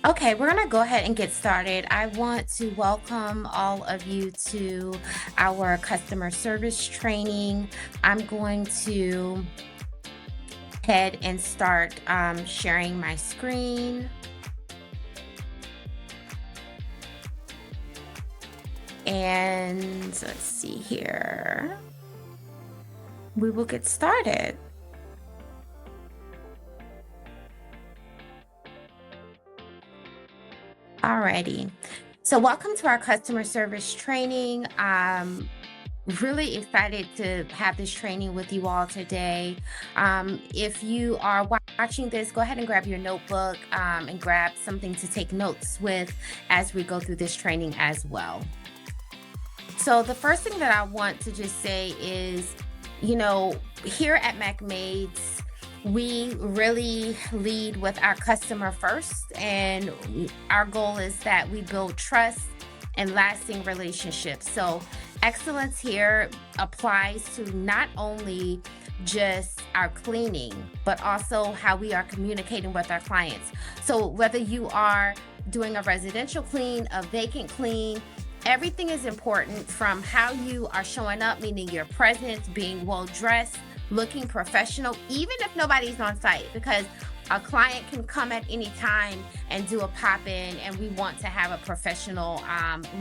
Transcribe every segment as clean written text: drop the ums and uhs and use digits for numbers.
Okay, we're going to go ahead and get started. I want to welcome all of you to our customer service training. I'm going to head and start sharing my screen. And let's see here. We will get started. Alrighty. So welcome to our customer service training. Really excited to have this training with you all today. If you are watching this, go ahead and grab your notebook and grab something to take notes with as we go through this training as well. So the first thing that I want to just say is, here at Mack Maisd, we really lead with our customer first, and our goal is that we build trust and lasting relationships. So excellence here applies to not only just our cleaning, but also how we are communicating with our clients. So whether you are doing a residential clean, a vacant clean, everything is important, from how you are showing up, meaning your presence, being well dressed, looking professional, even if nobody's on site, because a client can come at any time and do a pop-in, and we want to have a professional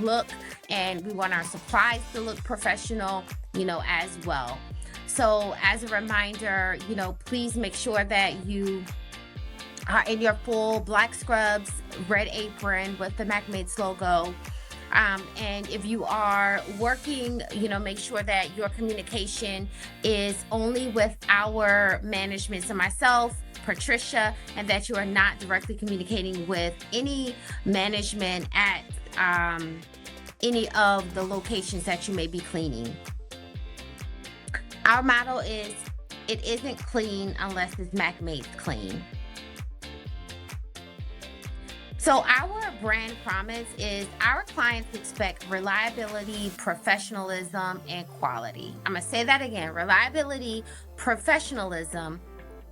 look, and we want our supplies to look professional, as well. So as a reminder, please make sure that you are in your full black scrubs, red apron with the Mack Maisd logo. And if you are working, make sure that your communication is only with our management, so myself, Patricia, and that you are not directly communicating with any management at any of the locations that you may be cleaning. Our motto is, it isn't clean unless it's Mack Maisd clean. So our brand promise is, our clients expect reliability, professionalism, and quality. I'm going to say that again: reliability, professionalism,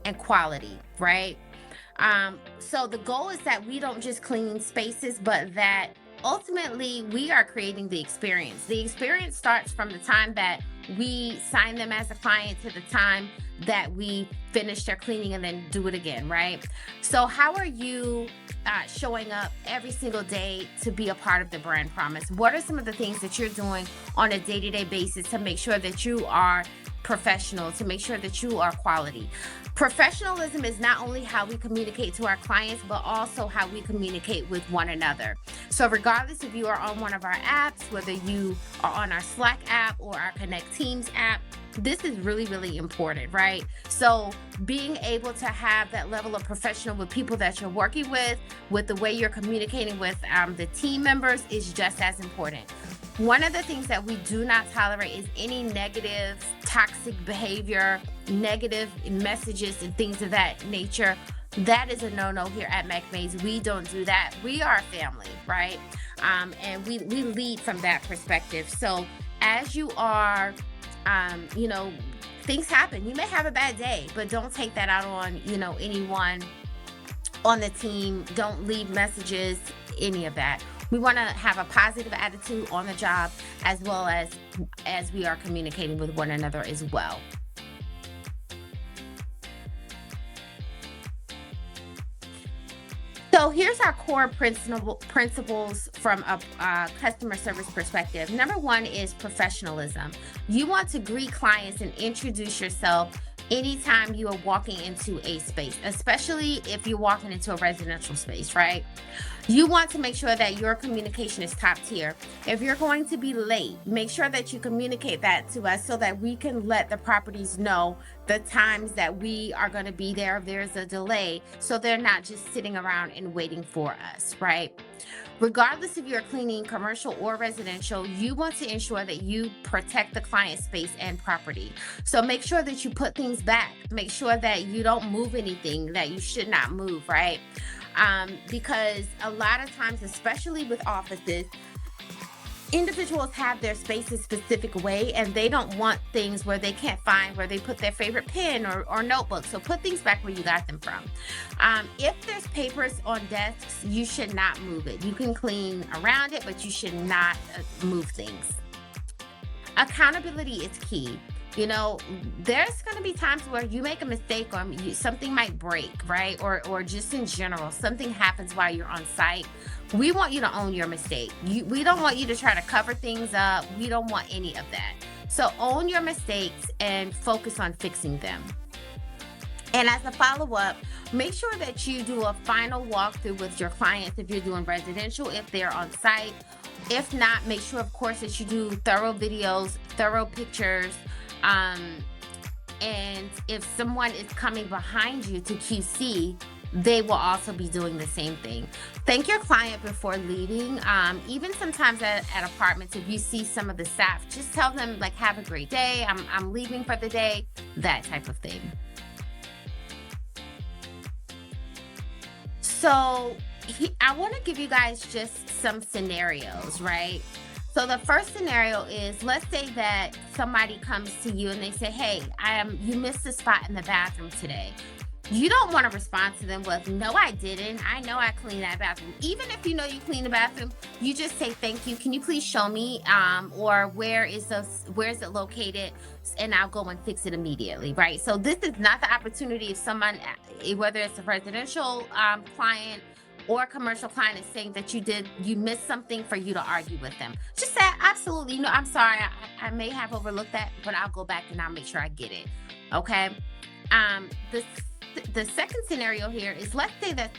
and quality, right? So the goal is that we don't just clean spaces, but that ultimately we are creating the experience. The experience starts from the time that we sign them as a client to the time that we finish their cleaning and then do it again, right? So how are you showing up every single day to be a part of the brand promise? What are some of the things that you're doing on a day-to-day basis to make sure that you are professional, to make sure that you are quality? Professionalism is not only how we communicate to our clients, but also how we communicate with one another. So regardless if you are on one of our apps, whether you are on our Slack app or our Connect Teams app, this is really, really important, right? So being able to have that level of professional with people that you're working with the way you're communicating with the team members, is just as important. One of the things that we do not tolerate is any negative, toxic behavior, negative messages, and things of that nature. That is a no-no here at Mack Maisd. We don't do that. We are a family, right? And we lead from that perspective. So as you are, things happen. You may have a bad day, but don't take that out on, anyone on the team. Don't leave messages, any of that. We want to have a positive attitude on the job, as well as we are communicating with one another as well. So here's our core principles from a customer service perspective. Number one is professionalism. You want to greet clients and introduce yourself anytime you are walking into a space, especially if you're walking into a residential space, right? You want to make sure that your communication is top tier. If you're going to be late, make sure that you communicate that to us so that we can let the properties know the times that we are going to be there if there's a delay, so they're not just sitting around and waiting for us, right? Regardless if you're cleaning commercial or residential, you want to ensure that you protect the client space and property. So make sure that you put things back. Make sure that you don't move anything that you should not move, right? Because a lot of times, especially with offices, Individuals have their space a specific way, and they don't want things where they can't find where they put their favorite pen or notebook. So put things back where you got them from. If there's papers on desks, you should not move it. You can clean around it, but you should not move things. Accountability is key. You know, there's going to be times where you make a mistake, or something might break, right? Or just in general, something happens while you're on site. We want you to own your mistake. We don't want you to try to cover things up. We don't want any of that. So own your mistakes and focus on fixing them. And as a follow-up, make sure that you do a final walkthrough with your clients if you're doing residential, if they're on site. If not, make sure, of course, that you do thorough videos, thorough pictures. And if someone is coming behind you to QC, they will also be doing the same thing. Thank your client before leaving. Even sometimes at apartments, if you see some of the staff, just tell them, like, have a great day. I'm leaving for the day, that type of thing. So I want to give you guys just some scenarios, right? So the first scenario is, let's say that somebody comes to you and they say, "Hey, you missed a spot in the bathroom today." You don't want to respond to them with, "No, I didn't. I know I cleaned that bathroom." Even if you know you cleaned the bathroom, you just say, "Thank you. Can you please show me? Or where is it located? And I'll go and fix it immediately." Right. So this is not the opportunity if someone, whether it's a residential client or a commercial client, is saying that you missed something, for you to argue with them. Just say, "Absolutely. No, I'm sorry. I may have overlooked that, but I'll go back and I'll make sure I get it." Okay. The second scenario here is, let's say that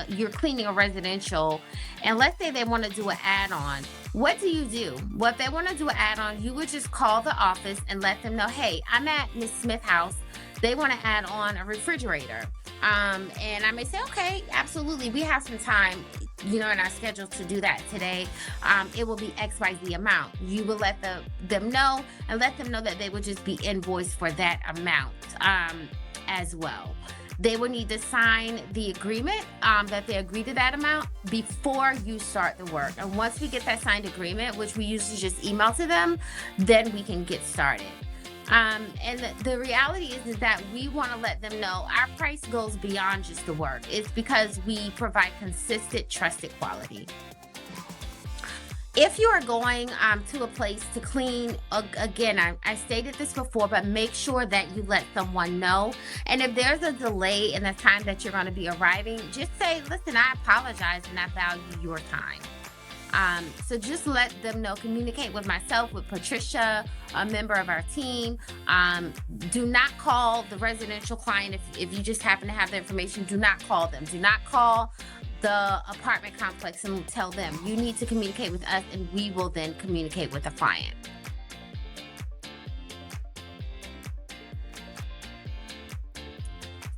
you're cleaning a residential, and let's say they want to do an add-on. What do you do? Well, if they want to do an add-on, you would just call the office and let them know, "Hey, I'm at Miss Smith's house. They want to add on a refrigerator." And I may say, "Okay, absolutely. We have some time, in our schedule to do that today. It will be XYZ amount." You will let them know, and let them know that they would just be invoiced for that amount as well. They will need to sign the agreement that they agree to that amount before you start the work. And once we get that signed agreement, which we usually just email to them, then we can get started. And the reality is that we want to let them know our price goes beyond just the work. It's because we provide consistent, trusted quality. If you are going to a place to clean, again, I stated this before, but make sure that you let someone know. And if there's a delay in the time that you're going to be arriving, just say, "Listen, I apologize and I value your time." So just let them know. Communicate with myself, with Patricia, a member of our team. Do not call the residential client if you just happen to have the information. Do not call them. Do not call the apartment complex and tell them. You need to communicate with us, and we will then communicate with the client.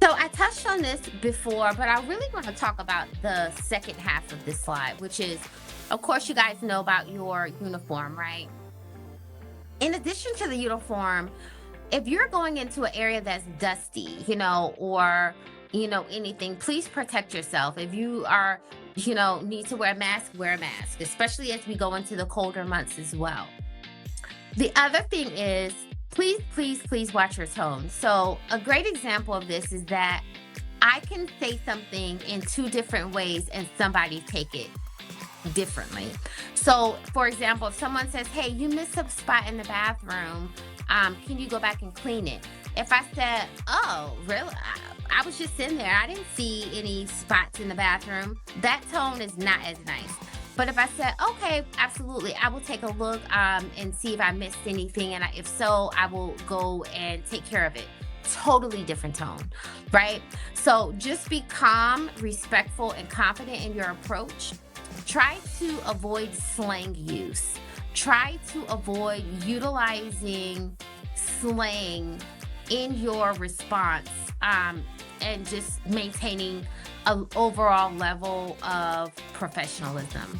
So I touched on this before, but I really want to talk about the second half of this slide, which is, of course, you guys know about your uniform, right? In addition to the uniform, if you're going into an area that's dusty, or anything, please protect yourself. If you are, need to wear a mask, especially as we go into the colder months as well. The other thing is, please, please, please watch your tone. So a great example of this is that I can say something in two different ways and somebody take it differently. So, for example, if someone says, "Hey, you missed a spot in the bathroom. Can you go back and clean it?" If I said, "Oh, really? I was just in there. I didn't see any spots in the bathroom," that tone is not as nice. But if I said, "Okay, absolutely, I will take a look and see if I missed anything, and if so, I will go and take care of it," totally different tone, right? So just be calm, respectful, and confident in your approach. Try to avoid slang use. Try to avoid utilizing slang in your response, and just maintaining an overall level of professionalism.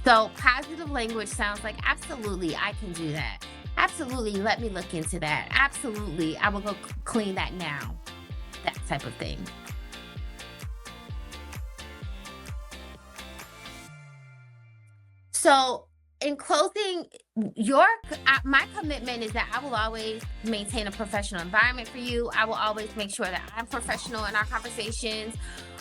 So positive language sounds like, "Absolutely, I can do that. Absolutely, let me look into that. Absolutely, I will go clean that now." That type of thing. So in closing, my commitment is that I will always maintain a professional environment for you. I will always make sure that I'm professional in our conversations.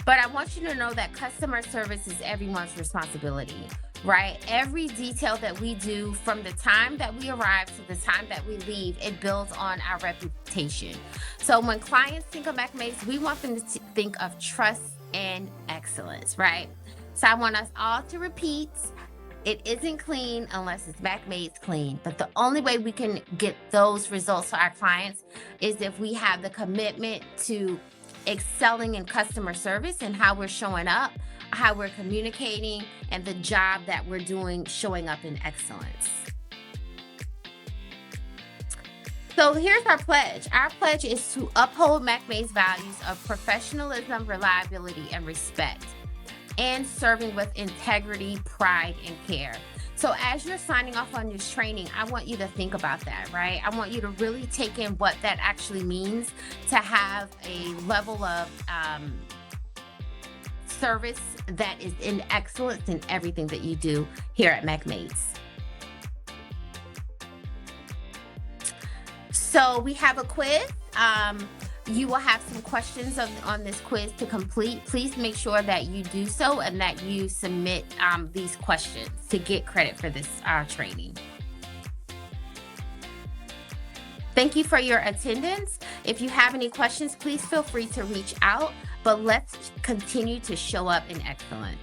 But I want you to know that customer service is everyone's responsibility, right? Every detail that we do from the time that we arrive to the time that we leave, it builds on our reputation. So when clients think of Mack Maisd, we want them to think of trust and excellence, right? So I want us all to repeat, it isn't clean unless it's Mack Maisd clean. But the only way we can get those results for our clients is if we have the commitment to excelling in customer service and how we're showing up, how we're communicating, and the job that we're doing showing up in excellence. So here's our pledge. Our pledge is to uphold Mack Maisd's values of professionalism, reliability, and respect, and serving with integrity, pride, and care. So as you're signing off on this training, I want you to think about that, right? I want you to really take in what that actually means to have a level of service that is in excellence in everything that you do here at Mack Maisd. So we have a quiz. You will have some questions on this quiz to complete. Please make sure that you do so and that you submit these questions to get credit for this training. Thank you for your attendance. If you have any questions, please feel free to reach out, but let's continue to show up in excellence.